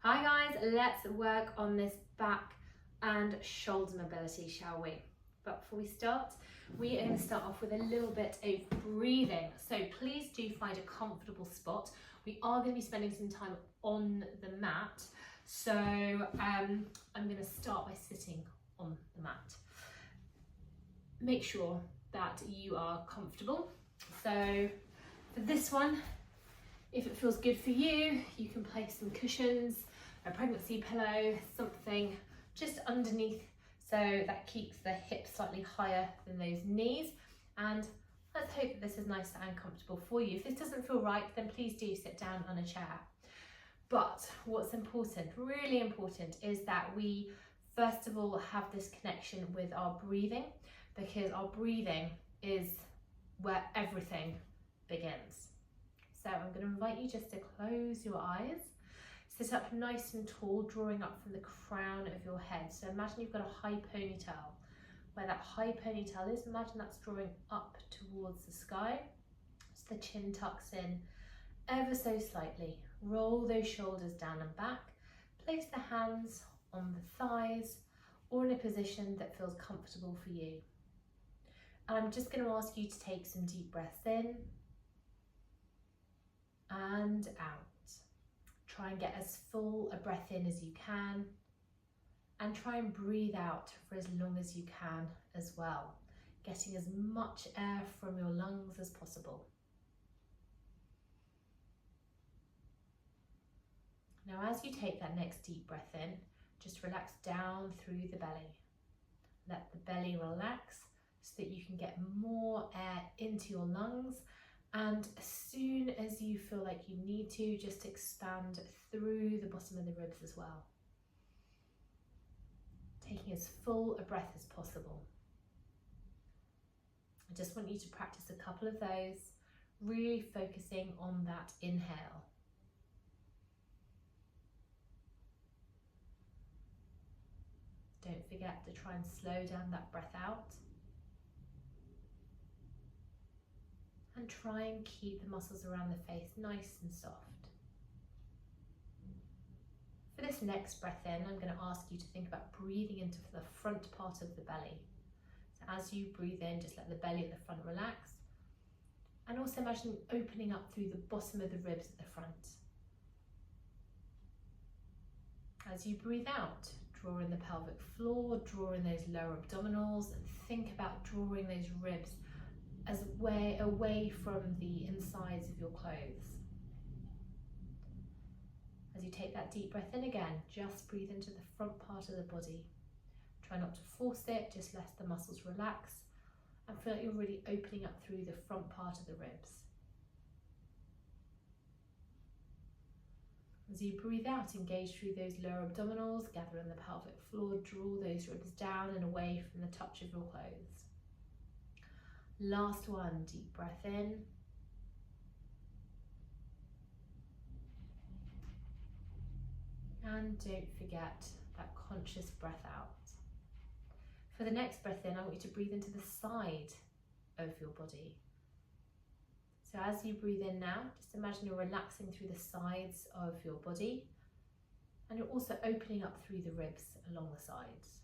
Hi guys, let's work on this back and shoulder mobility, shall we? But before we start, we are going to start off with a little bit of breathing. So please do find a comfortable spot. We are going to be spending some time on the mat. So I'm going to start by sitting on the mat. Make sure that you are comfortable. So for this one, if it feels good for you, you can place some cushions, a pregnancy pillow, something just underneath so that keeps the hips slightly higher than those knees. And let's hope that this is nice and comfortable for you. If this doesn't feel right, then please do sit down on a chair. But what's important, really important, is that we first of all have this connection with our breathing, because our breathing is where everything begins. So I'm going to invite you just to close your eyes, sit up nice and tall, drawing up from the crown of your head. So imagine you've got a high ponytail. Where that high ponytail is, imagine that's drawing up towards the sky. So the chin tucks in ever so slightly. Roll those shoulders down and back. Place the hands on the thighs or in a position that feels comfortable for you. And I'm just going to ask you to take some deep breaths in and out. Try and get as full a breath in as you can, and try and breathe out for as long as you can as well, getting as much air from your lungs as possible. Now as you take that next deep breath in, just relax down through the belly. Let the belly relax so that you can get more air into your lungs. And as soon as you feel like you need to, just expand through the bottom of the ribs as well. Taking as full a breath as possible. I just want you to practice a couple of those, really focusing on that inhale. Don't forget to try and slow down that breath out. And try and keep the muscles around the face nice and soft. For this next breath in, I'm going to ask you to think about breathing into the front part of the belly. So as you breathe in, just let the belly at the front relax. And also imagine opening up through the bottom of the ribs at the front. As you breathe out, draw in the pelvic floor, draw in those lower abdominals, and think about drawing those ribs as way away from the insides of your clothes. As you take that deep breath in again, just breathe into the front part of the body. Try not to force it, just let the muscles relax and feel like you're really opening up through the front part of the ribs. As you breathe out, engage through those lower abdominals, gather in the pelvic floor, draw those ribs down and away from the touch of your clothes. Last one, deep breath in. And don't forget that conscious breath out. For the next breath in, I want you to breathe into the side of your body. So as you breathe in now, just imagine you're relaxing through the sides of your body, and you're also opening up through the ribs along the sides.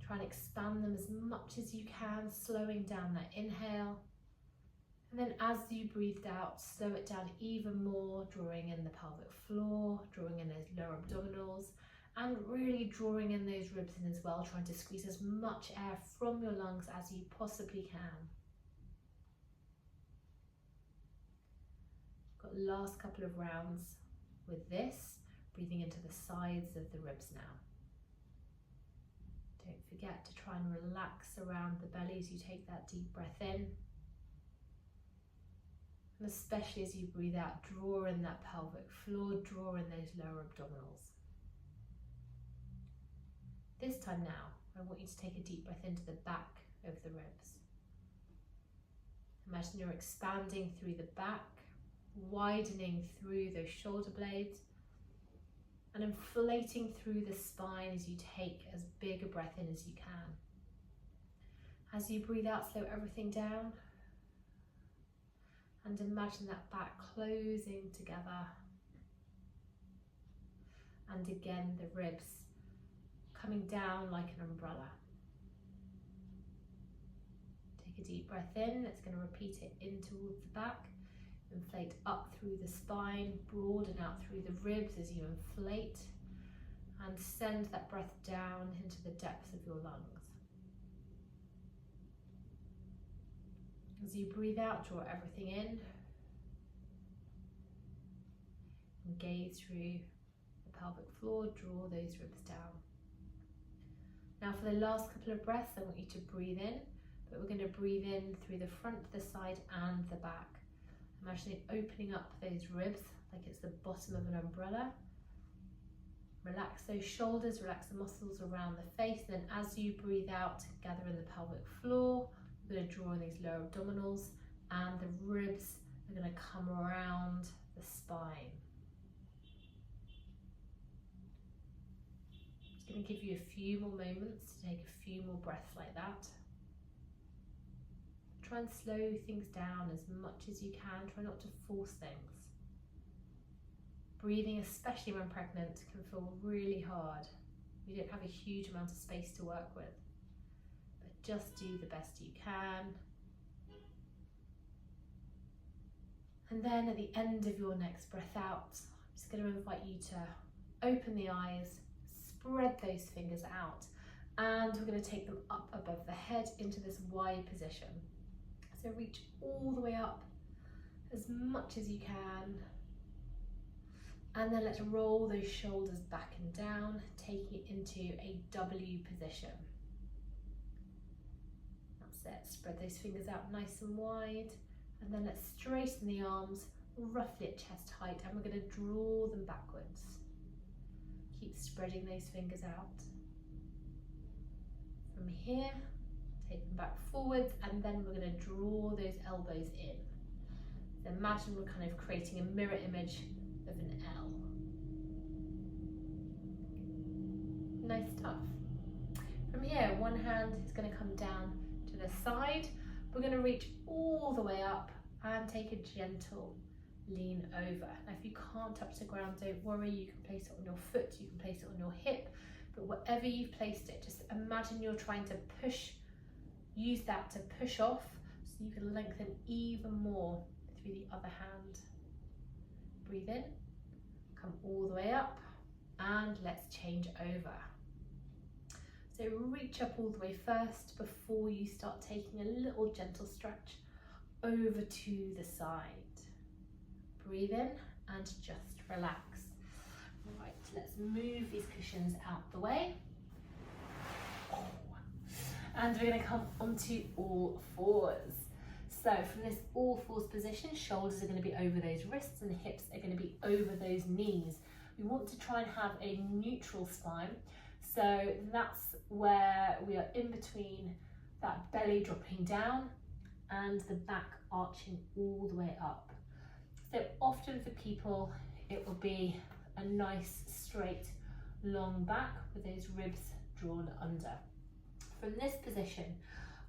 Try and expand them as much as you can, slowing down that inhale. And then as you breathed out, slow it down even more, drawing in the pelvic floor, drawing in those lower abdominals, and really drawing in those ribs in as well, trying to squeeze as much air from your lungs as you possibly can. Got last couple of rounds with this, breathing into the sides of the ribs now. Don't forget to try and relax around the belly as you take that deep breath in. And especially as you breathe out, draw in that pelvic floor, draw in those lower abdominals. This time now, I want you to take a deep breath into the back of the ribs. Imagine you're expanding through the back, widening through those shoulder blades, and inflating through the spine as you take as big a breath in as you can. As you breathe out, slow everything down, and imagine that back closing together and again the ribs coming down like an umbrella. Take a deep breath in. It's going to repeat it in towards the back. Inflate up through the spine, broaden out through the ribs as you inflate, and send that breath down into the depths of your lungs. As you breathe out, draw everything in and gaze through the pelvic floor, draw those ribs down. Now for the last couple of breaths, I want you to breathe in, but we're going to breathe in through the front, the side and the back. Imagine opening up those ribs like it's the bottom of an umbrella. Relax those shoulders, relax the muscles around the face, and then as you breathe out, gather in the pelvic floor. We're going to draw in these lower abdominals, and the ribs are going to come around the spine. Just going to give you a few more moments to take a few more breaths like that. Try and slow things down as much as you can. Try not to force things. Breathing, especially when pregnant, can feel really hard. You don't have a huge amount of space to work with. But just do the best you can. And then at the end of your next breath out, I'm just going to invite you to open the eyes, spread those fingers out, and we're going to take them up above the head into this Y position. So reach all the way up as much as you can. And then let's roll those shoulders back and down, taking it into a W position. That's it, spread those fingers out nice and wide. And then let's straighten the arms roughly at chest height, and we're going to draw them backwards. Keep spreading those fingers out. From here, take them back forwards, and then we're going to draw those elbows in. So imagine we're kind of creating a mirror image of an L. Nice stuff. From here, one hand is going to come down to the side. We're going to reach all the way up and take a gentle lean over. Now if you can't touch the ground, don't worry, you can place it on your foot, you can place it on your hip, but wherever you've placed it, just imagine you're trying to push. Use that to push off so you can lengthen even more through the other hand. Breathe in, come all the way up, and let's change over. So reach up all the way first before you start taking a little gentle stretch over to the side. Breathe in and just relax. Right, let's move these cushions out the way. And we're going to come onto all fours. So from this all fours position, shoulders are going to be over those wrists and the hips are going to be over those knees. We want to try and have a neutral spine. So that's where we are in between that belly dropping down and the back arching all the way up. So often for people, it will be a nice straight long back with those ribs drawn under. From this position,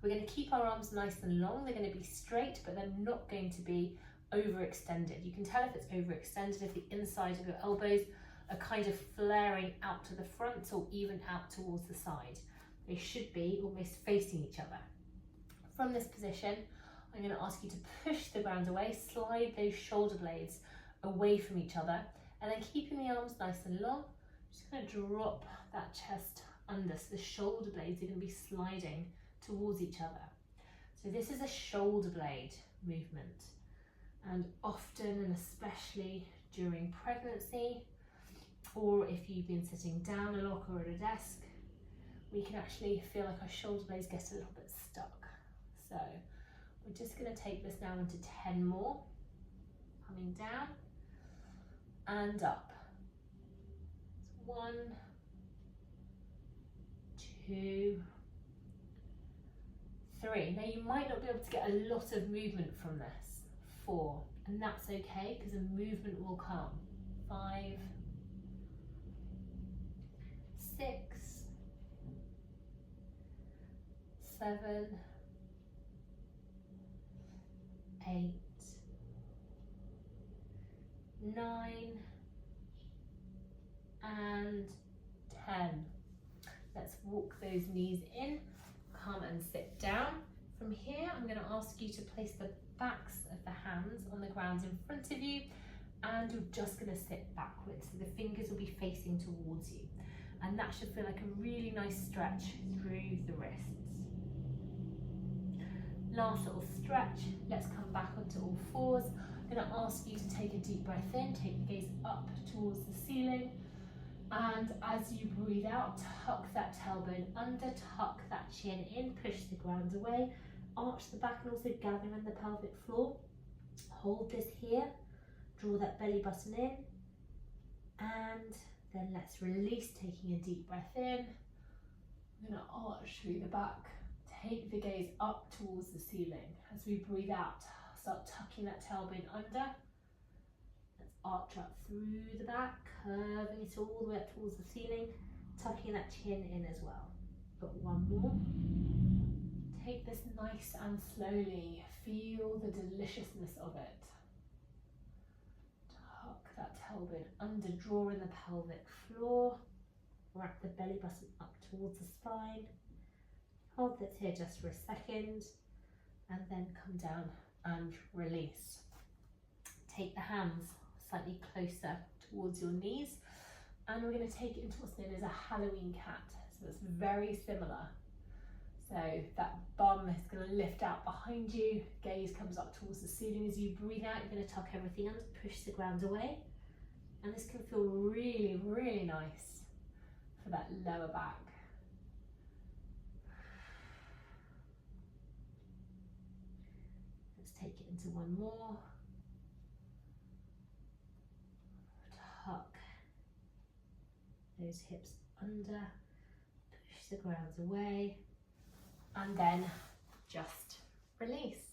we're going to keep our arms nice and long. They're going to be straight, but they're not going to be overextended. You can tell if it's overextended if the inside of your elbows are kind of flaring out to the front or even out towards the side. They should be almost facing each other. From this position, I'm going to ask you to push the ground away, slide those shoulder blades away from each other, and then keeping the arms nice and long, I'm just going to drop that chest under, so the shoulder blades are going to be sliding towards each other. So this is a shoulder blade movement, and often and especially during pregnancy, or if you've been sitting down a lot or at a desk, we can actually feel like our shoulder blades get a little bit stuck. So we're just going to take this now into 10 more, coming down and up. So 1, 2, 3. Now you might not be able to get a lot of movement from this. 4, and that's okay because a movement will come. 5, 6, 7, 8, 9, and 10. Let's walk those knees in, come and sit down. From here, I'm going to ask you to place the backs of the hands on the ground in front of you, and you're just going to sit backwards. So the fingers will be facing towards you. And that should feel like a really nice stretch through the wrists. Last little stretch. Let's come back onto all fours. I'm going to ask you to take a deep breath in, take the gaze up towards the ceiling. And as you breathe out, tuck that tailbone under, tuck that chin in, push the ground away, arch the back and also gather in the pelvic floor. Hold this here, draw that belly button in, and then let's release, taking a deep breath in. I'm going to arch through the back, take the gaze up towards the ceiling. As we breathe out, start tucking that tailbone under. Let's arch up through the back, curving it all the way up towards the ceiling, tucking that chin in as well. Got one more. Take this nice and slowly. Feel the deliciousness of it. Tuck that tailbone under, draw in the pelvic floor. Wrap the belly button up towards the spine. Hold this here just for a second, and then come down and release. Take the hands slightly closer towards your knees, and we're going to take it into what's known as a Halloween cat. So it's very similar. So that bum is going to lift out behind you, gaze comes up towards the ceiling. As you breathe out, you're going to tuck everything under, push the ground away, and this can feel really, really nice for that lower back. Let's take it into one more. Tuck those hips under, push the ground away, and then just release.